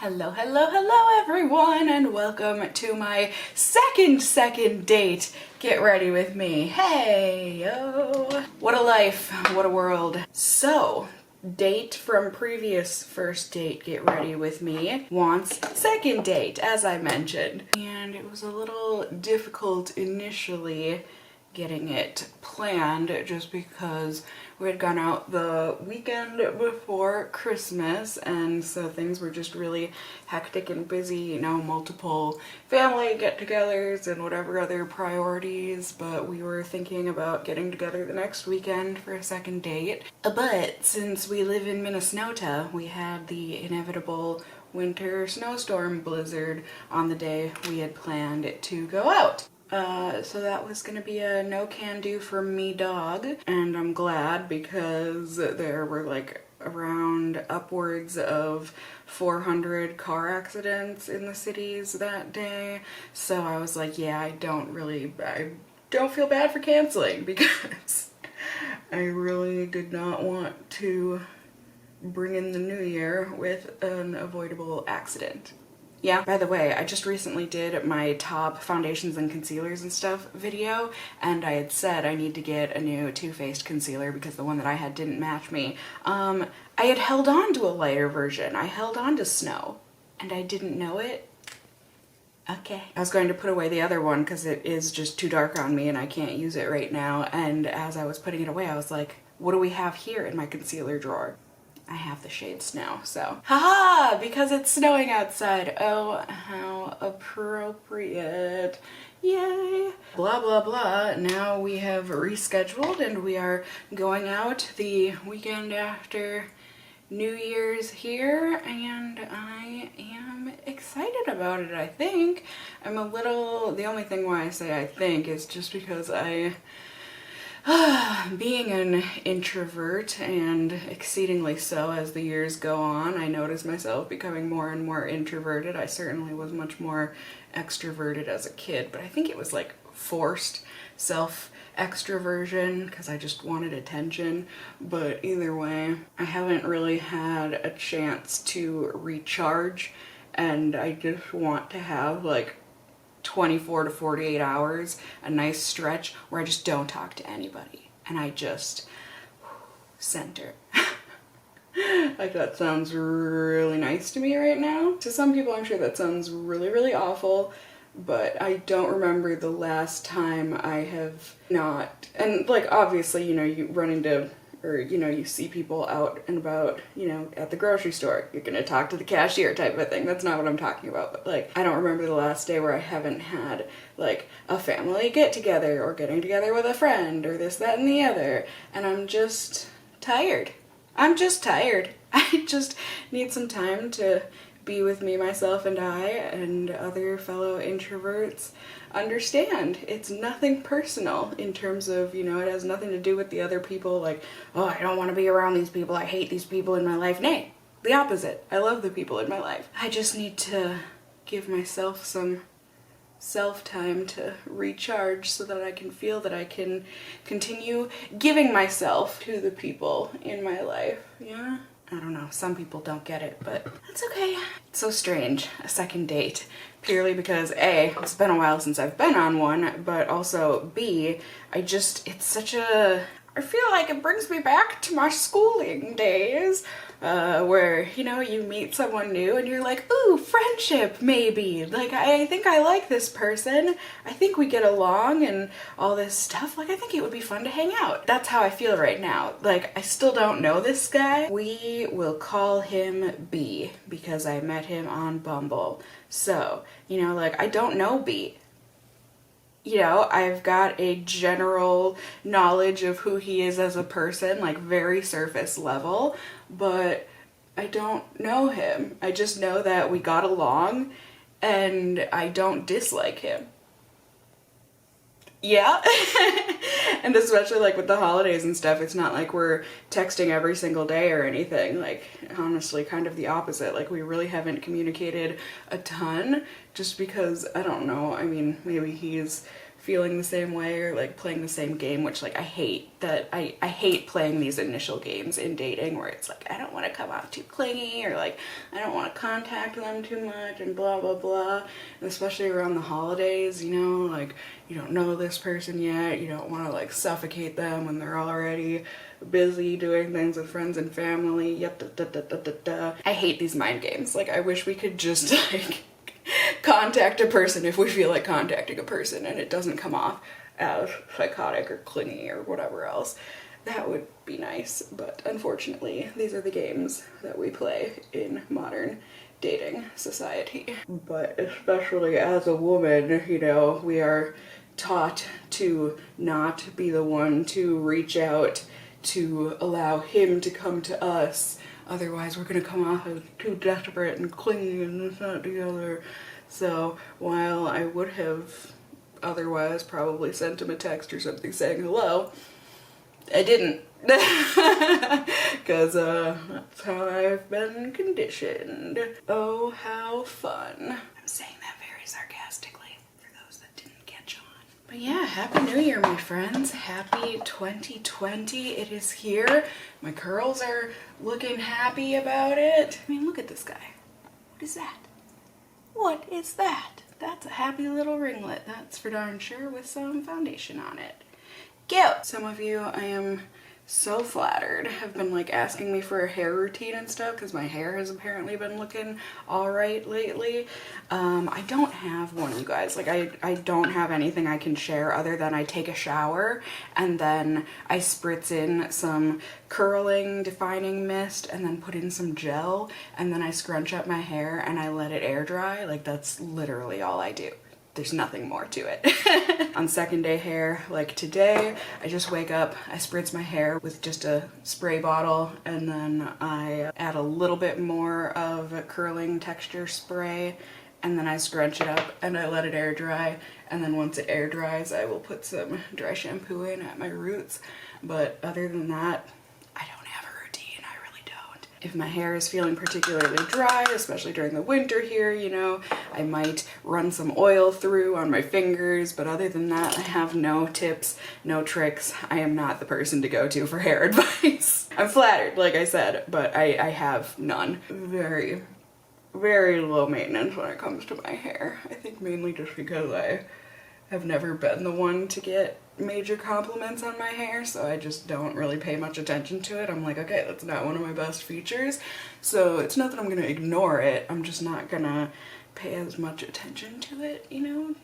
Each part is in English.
Hello, hello, hello everyone, and welcome to my second date. Get ready with me. Hey, yo. What a life, what a world. So, date from previous first date, get ready with me, wants second date, as I mentioned. And it was a little difficult initially getting it planned just because we had gone out the weekend before Christmas, and so things were just really hectic and busy, you know, multiple family get-togethers and whatever other priorities, but we were thinking about getting together the next weekend for a second date. But since we live in Minnesota, we had the inevitable winter snowstorm blizzard on the day we had planned to go out. So that was gonna be a no can do for me dog, and I'm glad because there were like around upwards of 400 car accidents in the cities that day. So I was like, yeah, I don't feel bad for canceling because I really did not want to bring in the new year with an avoidable accident. Yeah, by the way, I just recently did my top foundations and concealers and stuff video, and I had said I need to get a new Too Faced concealer because the one that I had didn't match me. I had held on to a lighter version. I held on to Snow, and I didn't know it. Okay. I was going to put away the other one because it is just too dark on me and I can't use it right now, and as I was putting it away, I was like, what do we have here in my concealer drawer? I have the shade Snow, so. Haha! Because it's snowing outside. Oh, how appropriate. Yay! Blah, blah, blah. Now we have rescheduled and we are going out the weekend after New Year's here, and I am excited about it, I think. I'm a little, the only thing why I say I think is just because being an introvert, and exceedingly so as the years go on, I notice myself becoming more and more introverted. I certainly was much more extroverted as a kid, but I think it was like forced self-extroversion because I just wanted attention. But either way, I haven't really had a chance to recharge, and I just want to have like 24 to 48 hours, a nice stretch where I just don't talk to anybody and I just center. Like, that sounds really nice to me right now. To some people I'm sure that sounds really, really awful, but I don't remember the last time I have not, and like obviously, you know, you run into, or, you know, you see people out and about, you know, at the grocery store. You're gonna talk to the cashier type of thing. That's not what I'm talking about. But, like, I don't remember the last day where I haven't had, like, a family get-together or getting together with a friend or this, that, and the other. And I'm just tired. I'm just tired. I just need some time to be with me, myself, and I, and other fellow introverts. Understand, it's nothing personal in terms of, you know, it has nothing to do with the other people, like, oh, I don't want to be around these people, I hate these people in my life. Nay, the opposite. I love the people in my life. I just need to give myself some self-time to recharge so that I can feel that I can continue giving myself to the people in my life, yeah? I don't know, some people don't get it, but that's okay. It's so strange, a second date, purely because A, it's been a while since I've been on one, but also B, it's such a, I feel like it brings me back to my schooling days, where, you know, you meet someone new and you're like, ooh, friendship, maybe. Like, I think I like this person. I think we get along and all this stuff. Like, I think it would be fun to hang out. That's how I feel right now. Like, I still don't know this guy. We will call him B because I met him on Bumble. So, you know, like, I don't know B. You know, I've got a general knowledge of who he is as a person, like very surface level, but I don't know him. I just know that we got along and I don't dislike him. Yeah. And especially like with the holidays and stuff, it's not like we're texting every single day or anything. Like, honestly, kind of the opposite. Like, we really haven't communicated a ton just because, I don't know, I mean, maybe he's feeling the same way or like playing the same game, which like I hate that. I hate playing these initial games in dating where it's like I don't want to come off too clingy or like I don't want to contact them too much and blah blah blah. And especially around the holidays, you know, like you don't know this person yet, you don't want to like suffocate them when they're already busy doing things with friends and family. Yep, da, da, da, da, da. I hate these mind games. Like I wish we could just like contact a person if we feel like contacting a person and it doesn't come off as psychotic or clingy or whatever else. That would be nice, but unfortunately these are the games that we play in modern dating society. But especially as a woman, you know, we are taught to not be the one to reach out, to allow him to come to us. Otherwise we're gonna come off as too desperate and clingy and this, that, the other. So while I would have otherwise probably sent him a text or something saying hello, I didn't. Because that's how I've been conditioned. Oh, how fun. I'm saying that very sarcastically for those that didn't catch on. But yeah, Happy New Year, my friends. Happy 2020. It is here. My curls are looking happy about it. I mean, look at this guy. What is that? What is that? That's a happy little ringlet. That's for darn sure with some foundation on it. Cute! Some of you, I am so flattered, have been like asking me for a hair routine and stuff because my hair has apparently been looking alright lately. I don't have one, you guys. Like I don't have anything I can share other than I take a shower and then I spritz in some curling defining mist and then put in some gel and then I scrunch up my hair and I let it air dry. Like that's literally all I do. There's nothing more to it. On second day hair, like today, I just wake up, I spritz my hair with just a spray bottle, and then I add a little bit more of a curling texture spray, and then I scrunch it up and I let it air dry, and then once it air dries, I will put some dry shampoo in at my roots. But other than that, I don't have a routine, I really don't. If my hair is feeling particularly dry, especially during the winter here, you know, I might run some oil through on my fingers, but other than that, I have no tips, no tricks. I am not the person to go to for hair advice. I'm flattered, like I said, but I have none. Very, very low maintenance when it comes to my hair. I think mainly just because I have never been the one to get major compliments on my hair, so I just don't really pay much attention to it. I'm like, okay, that's not one of my best features, so it's not that I'm gonna ignore it, I'm just not gonna pay as much attention to it, you know?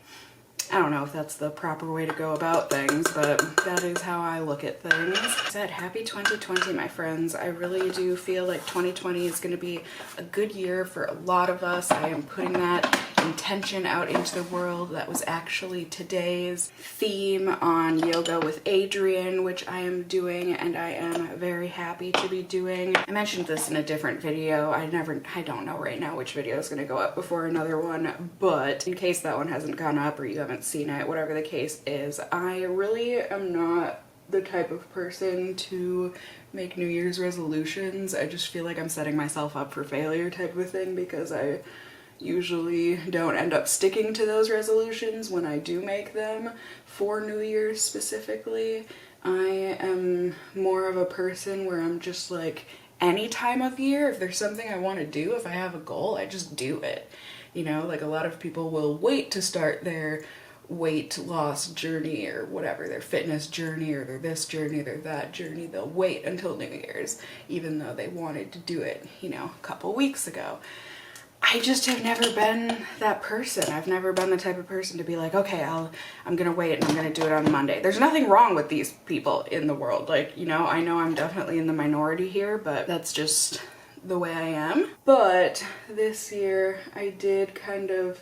I don't know if that's the proper way to go about things, but that is how I look at things. I said, happy 2020, my friends. I really do feel like 2020 is going to be a good year for a lot of us. I am putting that intention out into the world. That was actually today's theme on Yoga with Adrian, which I am doing and I am very happy to be doing. I mentioned this in a different video. I don't know right now which video is going to go up before another one, but in case that one hasn't gone up or you haven't seen it, whatever the case is, I really am not the type of person to make New Year's resolutions. I just feel like I'm setting myself up for failure type of thing because I usually don't end up sticking to those resolutions when I do make them for New Year's specifically. I am more of a person where I'm just like, any time of year, if there's something I want to do, if I have a goal, I just do it. You know, like a lot of people will wait to start their weight loss journey or whatever, their fitness journey or their this journey, their that journey. They'll wait until New Year's, even though they wanted to do it, you know, a couple weeks ago. I just have never been that person. I've never been the type of person to be like, okay, I'm gonna wait and I'm gonna do it on Monday. There's nothing wrong with these people in the world. Like, you know I'm definitely in the minority here, but that's just the way I am. But this year I did kind of,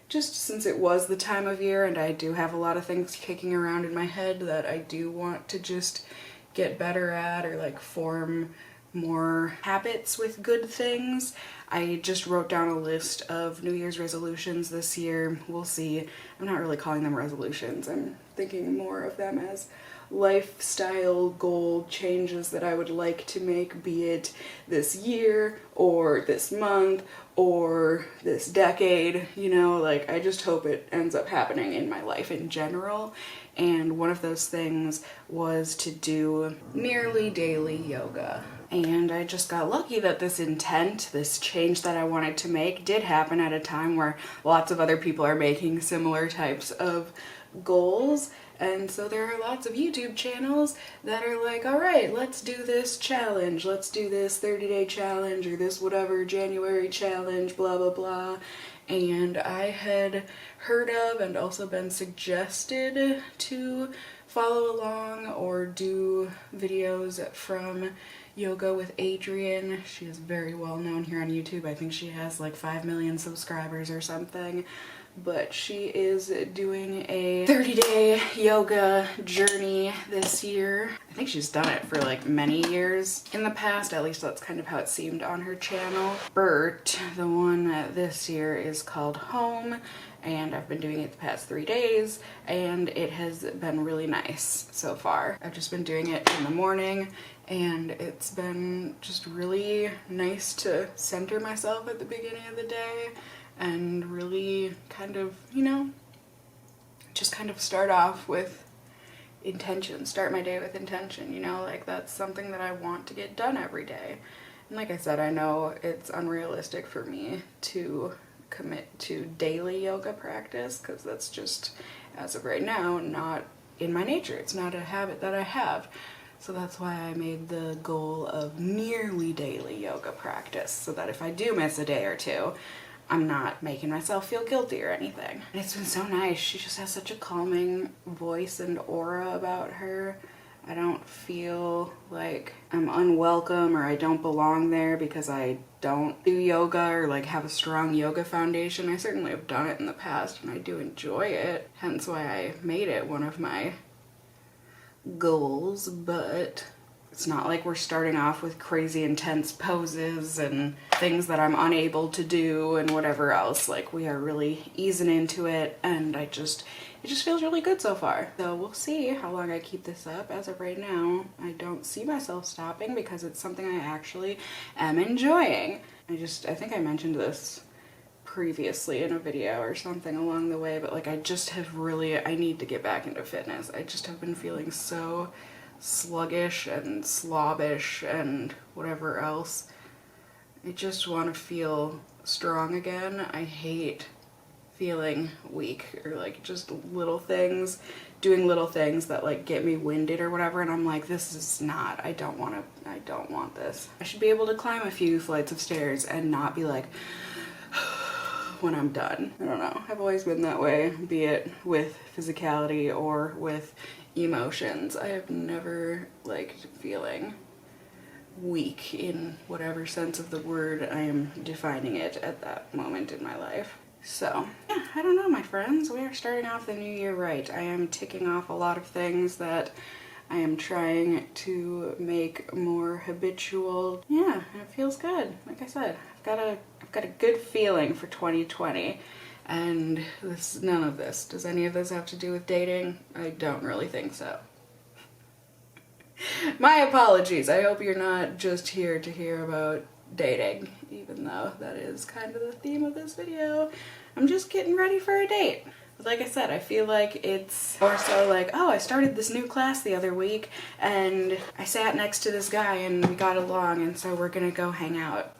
just since it was the time of year and I do have a lot of things kicking around in my head that I do want to just get better at or like form more habits with good things, I just wrote down a list of New Year's resolutions this year. We'll see. I'm not really calling them resolutions. I'm thinking more of them as lifestyle goal changes that I would like to make, be it this year or this month or this decade, you know, like I just hope it ends up happening in my life in general. And one of those things was to do nearly daily yoga. And I just got lucky that this intent, this change that I wanted to make, did happen at a time where lots of other people are making similar types of goals. And so there are lots of YouTube channels that are like, all right, let's do this challenge. Let's do this 30-day challenge or this whatever January challenge, blah, blah, blah. And I had heard of and also been suggested to follow along or do videos from Yoga with Adriene. She is very well known here on YouTube. I think she has like 5 million subscribers or something. But she is doing a 30-day yoga journey this year. I think she's done it for like many years in the past, at least that's kind of how it seemed on her channel. Bert, the one this year, is called Home, and I've been doing it the past 3 days, and it has been really nice so far. I've just been doing it in the morning, and it's been just really nice to center myself at the beginning of the day and really kind of, you know, just kind of start off with intention, start my day with intention, you know, like that's something that I want to get done every day. And like I said, I know it's unrealistic for me to commit to daily yoga practice because that's just, as of right now, not in my nature. It's not a habit that I have. So that's why I made the goal of nearly daily yoga practice, so that if I do miss a day or two, I'm not making myself feel guilty or anything. And it's been so nice. She just has such a calming voice and aura about her. I don't feel like I'm unwelcome or I don't belong there because I don't do yoga or like have a strong yoga foundation. I certainly have done it in the past and I do enjoy it. Hence why I made it one of my goals, but it's not like we're starting off with crazy intense poses and things that I'm unable to do and whatever else. Like, we are really easing into it, and it just feels really good so far. So we'll see how long I keep this up. As of right now, I don't see myself stopping because it's something I actually am enjoying. I think I mentioned this previously in a video or something along the way, but like I need to get back into fitness. I just have been feeling so sluggish and slobbish and whatever else. I just want to feel strong again. I hate feeling weak or like just doing little things that like get me winded or whatever, and I'm like, this is not, I don't want this. I should be able to climb a few flights of stairs and not be like when I'm done. I don't know. I've always been that way, be it with physicality or with emotions. I have never liked feeling weak in whatever sense of the word I am defining it at that moment in my life. So, yeah, I don't know, my friends. We are starting off the new year right. I am ticking off a lot of things that I am trying to make more habitual. Yeah, and it feels good. Like I said, I've got a good feeling for 2020. And none of this. Does any of this have to do with dating? I don't really think so. My apologies. I hope you're not just here to hear about dating, even though that is kind of the theme of this video. I'm just getting ready for a date. But like I said, I feel like it's more so like, oh, I started this new class the other week and I sat next to this guy and we got along, and so we're gonna go hang out.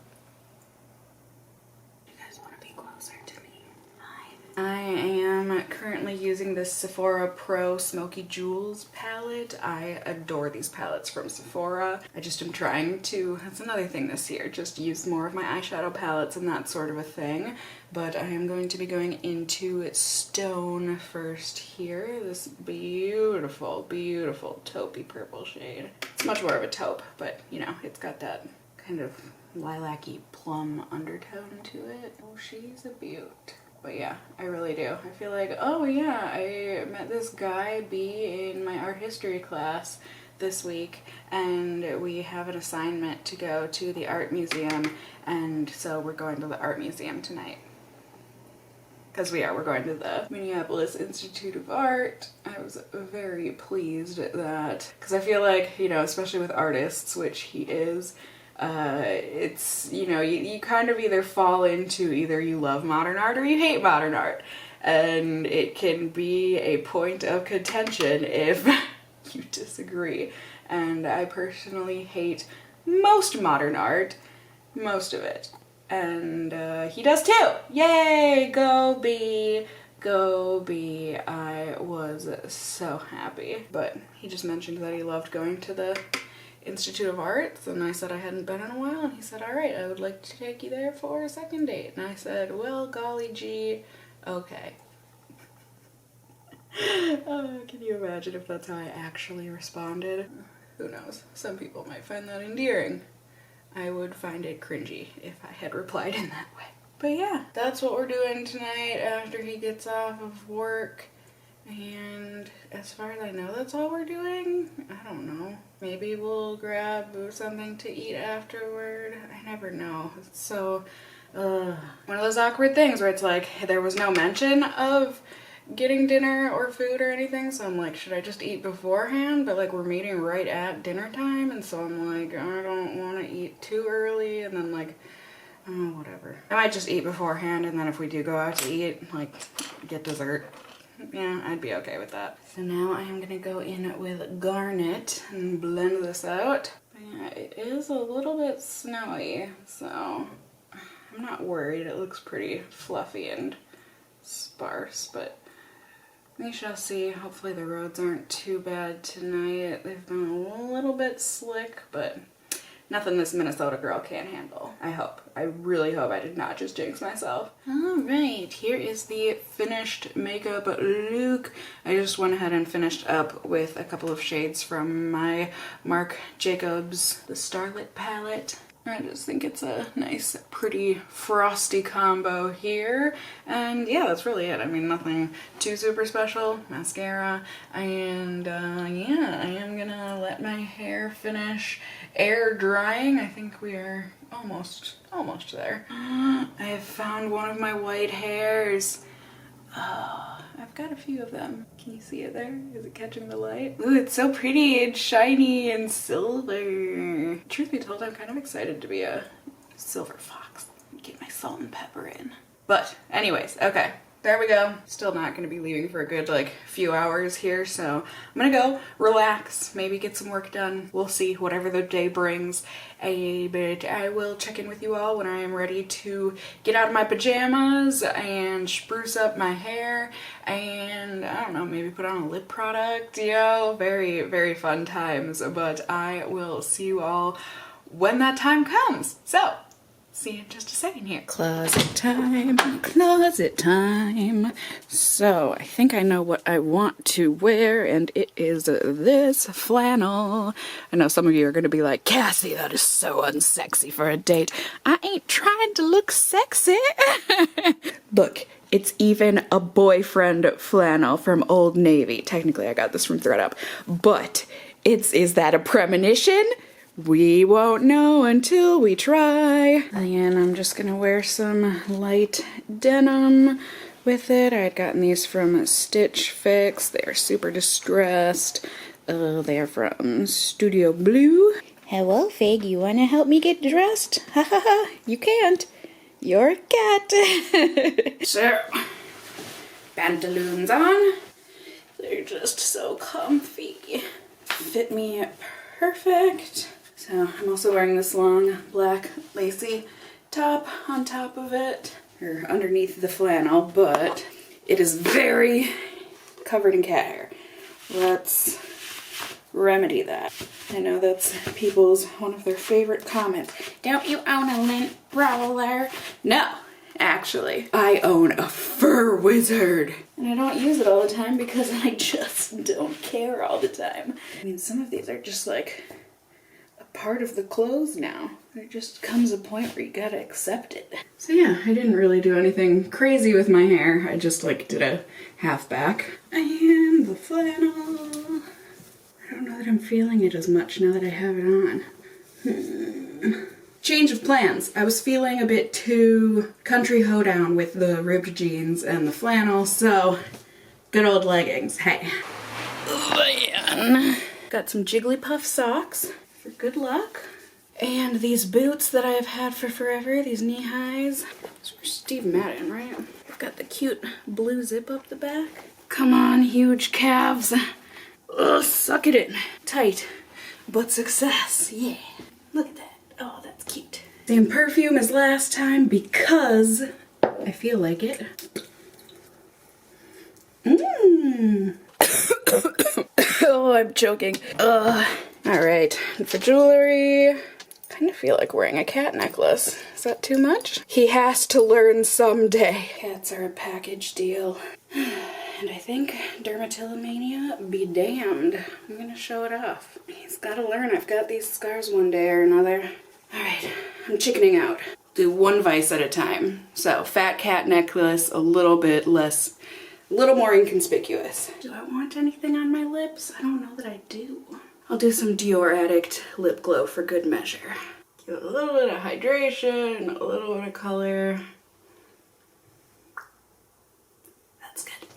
I am currently using this Sephora Pro Smoky Jewels palette. I adore these palettes from Sephora. I just am trying to, that's another thing this year, just use more of my eyeshadow palettes and that sort of a thing. But I am going to be going into Stone first here. This beautiful, beautiful taupey purple shade. It's much more of a taupe, but you know, it's got that kind of lilac-y plum undertone to it. Oh, she's a beaut. But yeah, I really do. I feel like, oh yeah, I met this guy B in my art history class this week, and we have an assignment to go to the art museum, and so we're going to the art museum tonight. because we're going to the Minneapolis Institute of Art. I was very pleased at that, because I feel like, you know, especially with artists, which he is, it's, you know, you kind of either fall into either you love modern art or you hate modern art. And it can be a point of contention if you disagree. And I personally hate most modern art, most of it. And he does too. Yay! Go B! Go B! I was so happy. But he just mentioned that he loved going to the Institute of Arts, and I said I hadn't been in a while, and he said, alright, I would like to take you there for a second date. And I said, well, golly gee, okay. Can you imagine if that's how I actually responded? Who knows? Some people might find that endearing. I would find it cringy if I had replied in that way. But yeah, that's what we're doing tonight after he gets off of work. And as far as I know, that's all we're doing. I don't know. Maybe we'll grab something to eat afterward. I never know. It's so, one of those awkward things where it's like, there was no mention of getting dinner or food or anything, so I'm like, should I just eat beforehand? But like, we're meeting right at dinner time, and so I'm like, I don't want to eat too early, and then like, oh, whatever. I might just eat beforehand, and then if we do go out to eat, like, get dessert. Yeah, I'd be okay with that. So now I am gonna go in with Garnet and blend this out. But yeah, it is a little bit snowy, so I'm not worried. It looks pretty fluffy and sparse, but we shall see. Hopefully the roads aren't too bad tonight. They've been a little bit slick, but nothing this Minnesota girl can't handle. I hope. I really hope I did not just jinx myself. Alright, here is the finished makeup look. I just went ahead and finished up with a couple of shades from my Marc Jacobs, the Starlit palette. I just think it's a nice, pretty, frosty combo here. And yeah, that's really it. I mean, nothing too super special. Mascara. And yeah, I am gonna let my hair finish air drying. I think we are almost there. I have found one of my white hairs. Oh, I've got a few of them. Can you see it there? Is it catching the light? Ooh, it's so pretty and shiny and silver. Truth be told, I'm kind of excited to be a silver fox. Get my salt and pepper in. But anyways, okay. There we go. Still not gonna be leaving for a good like few hours here, so I'm gonna go relax, maybe get some work done. We'll see, whatever the day brings. But I will check in with you all when I am ready to get out of my pajamas and spruce up my hair and I don't know, maybe put on a lip product, you know, very, very fun times. But I will see you all when that time comes. So see you in just a second here. Closet time, closet time. So I think I know what I want to wear, and it is this flannel. I know some of you are gonna be like, Cassie, that is so unsexy for a date. I ain't trying to look sexy. Look, it's even a boyfriend flannel from Old Navy. Technically I got this from thredUP, but is that a premonition? We won't know until we try. And I'm just gonna wear some light denim with it. I had gotten these from Stitch Fix. They are super distressed. They are from Studio Blue. Hello, Fig. You wanna help me get dressed? Ha ha ha. You can't. You're a cat. So, pantaloons on. They're just so comfy. Fit me perfect. So I'm also wearing this long black lacy top on top of it, or underneath the flannel, but it is very covered in cat hair. Let's remedy that. I know that's people's one of their favorite comments. Don't you own a lint roller? No, actually, I own a fur wizard. And I don't use it all the time because I just don't care all the time. I mean, some of these are just like part of the clothes now. There just comes a point where you gotta accept it. So yeah, I didn't really do anything crazy with my hair. I just like did a half back. And the flannel. I don't know that I'm feeling it as much now that I have it on. change of plans. I was feeling a bit too country hoedown with the ripped jeans and the flannel, so good old leggings, hey. Man. Got some Jigglypuff socks for good luck. And these boots that I have had for forever, these knee highs. These were Steve Madden, right? I've got the cute blue zip up the back. Come on, huge calves. Ugh, suck it in. Tight, but success, yeah. Look at that. Oh, that's cute. Same perfume as last time because I feel like it. Mmm. Oh, I'm choking. Alright, for jewelry, kind of feel like wearing a cat necklace. Is that too much? He has to learn someday. Cats are a package deal. And I think dermatillomania be damned. I'm gonna show it off. He's gotta learn. I've got these scars one day or another. Alright, I'm chickening out. Do one vice at a time. So, fat cat necklace, a little bit less, a little more inconspicuous. Do I want anything on my lips? I don't know that I do. I'll do some Dior Addict lip glow for good measure. Give it a little bit of hydration, a little bit of color. That's good.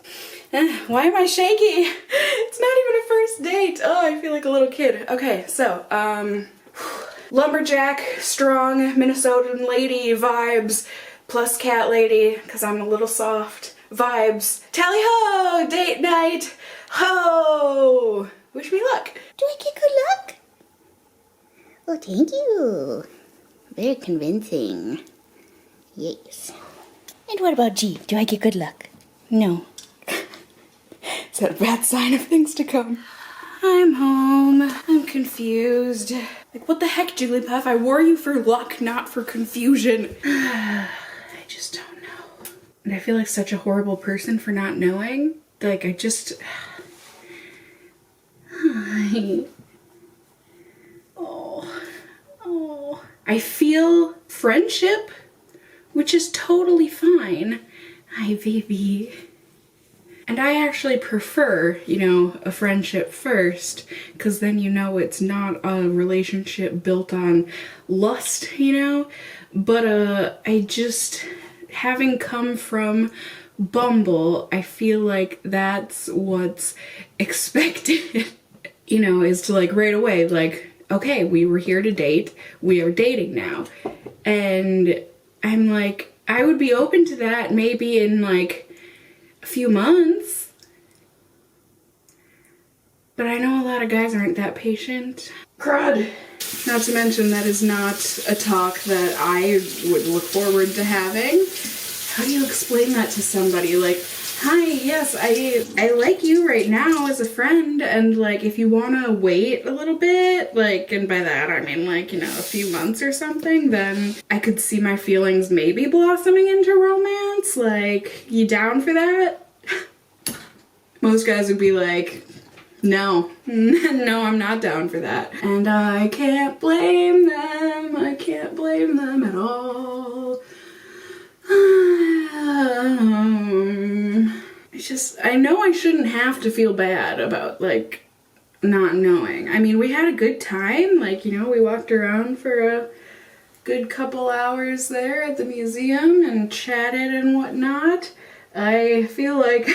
Why am I shaky? It's not even a first date. Oh, I feel like a little kid. Okay, so, lumberjack, strong, Minnesotan lady vibes, plus cat lady, because I'm a little soft, vibes. Tally ho! Date night! Ho! Wish me luck. Do I get good luck? Oh, thank you. Very convincing. Yes. And what about G? Do I get good luck? No. Is that a bad sign of things to come? I'm home. I'm confused. Like, what the heck, Jigglypuff? I wore you for luck, not for confusion. I just don't know. And I feel like such a horrible person for not knowing. Like, I just... Oh. I feel friendship, which is totally fine. Hi, baby. And I actually prefer, you know, a friendship first, because then you know it's not a relationship built on lust, you know? But I just, having come from Bumble, I feel like that's what's expected. You know, is to like right away, like, okay, we were here to date, we are dating now. And I'm like, I would be open to that maybe in like a few months. But I know a lot of guys aren't that patient. Crud. Not to mention that is not a talk that I would look forward to having. How do you explain that to somebody? Like, hi, yes, I like you right now as a friend, and like if you want to wait a little bit, like, and by that I mean like, you know, a few months or something, then I could see my feelings maybe blossoming into romance. Like, you down for that? Most guys would be like, no, no, I'm not down for that. And I can't blame them. I can't blame them at all. It's just, I know I shouldn't have to feel bad about, like, not knowing. I mean, we had a good time. Like, you know, we walked around for a good couple hours there at the museum and chatted and whatnot. I feel like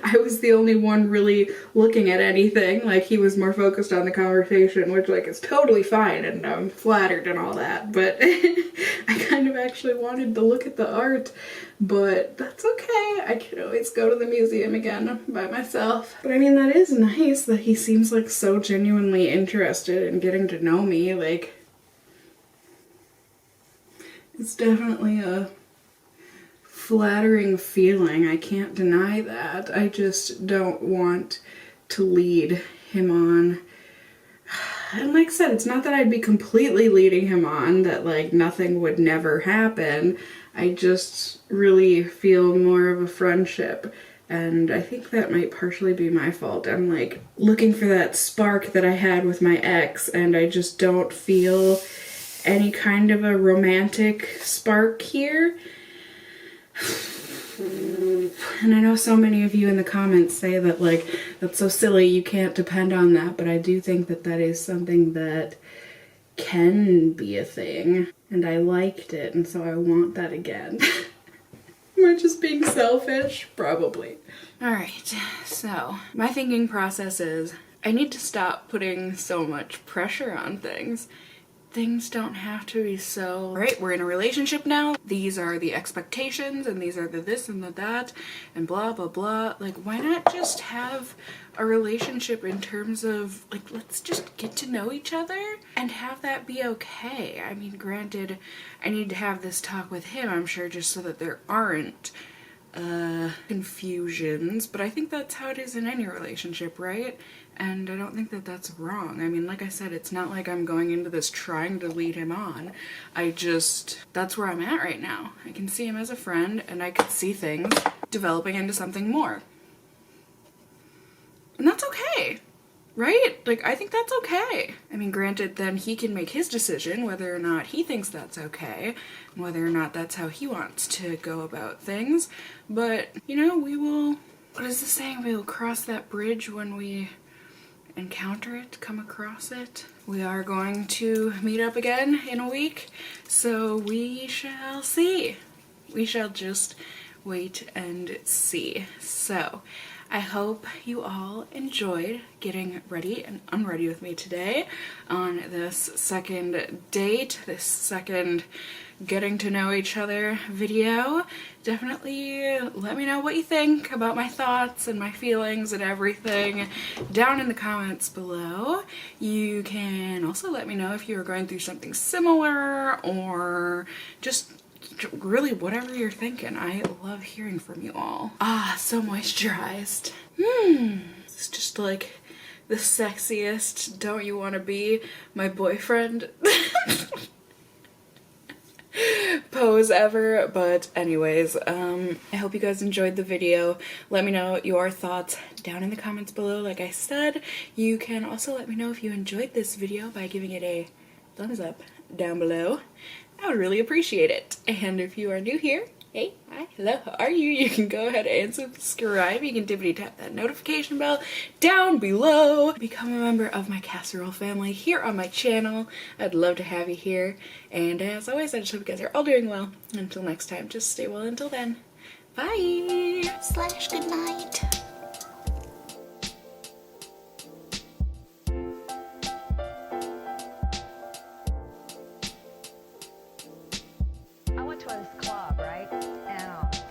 I was the only one really looking at anything. Like, he was more focused on the conversation, which, like, is totally fine, and I'm flattered and all that, but I kind of actually wanted to look at the art, but that's okay. I can always go to the museum again by myself. But I mean, that is nice that he seems, like, so genuinely interested in getting to know me. Like, it's definitely a flattering feeling. I can't deny that. I just don't want to lead him on. And like I said, it's not that I'd be completely leading him on, that like nothing would never happen. I just really feel more of a friendship. And I think that might partially be my fault. I'm like looking for that spark that I had with my ex, and I just don't feel any kind of a romantic spark here. And I know so many of you in the comments say that, like, that's so silly, you can't depend on that, but I do think that that is something that can be a thing, and I liked it, and so I want that again. Am I just being selfish? Probably. Alright, so my thinking process is I need to stop putting so much pressure on things. Things don't have to be so, right, we're in a relationship now, these are the expectations, and these are the this and the that, and blah blah blah. Like, why not just have a relationship in terms of, like, let's just get to know each other and have that be okay. I mean, granted, I need to have this talk with him, I'm sure, just so that there aren't confusions, but I think that's how it is in any relationship, right? And I don't think that that's wrong. I mean, like I said, it's not like I'm going into this trying to lead him on. That's where I'm at right now. I can see him as a friend, and I could see things developing into something more. And that's okay, right? Like, I think that's okay. I mean, granted, then he can make his decision whether or not he thinks that's okay, and whether or not that's how he wants to go about things. But, you know, what is the saying? We will cross that bridge when we encounter it, come across it. We are going to meet up again in a week, so we shall see. We shall just wait and see. So, I hope you all enjoyed getting ready and unready with me today on this second date, this second getting to know each other video. Definitely let me know what you think about my thoughts and my feelings and everything down in the comments below. You can also let me know if you are going through something similar, or just really whatever you're thinking. I love hearing from you all. Ah, so moisturized. It's just like the sexiest don't you want to be my boyfriend pose ever. But anyways, I hope you guys enjoyed the video. Let me know your thoughts down in the comments below. Like I said, you can also let me know if you enjoyed this video by giving it a thumbs up down below. I would really appreciate it. And if you are new here, hey, hi, hello, how are you? You can go ahead and subscribe. You can tippity tap that notification bell down below. Become a member of my casserole family here on my channel. I'd love to have you here. And as always, I just hope you guys are all doing well. Until next time, just stay well until then. Bye! / good night. I went to a club.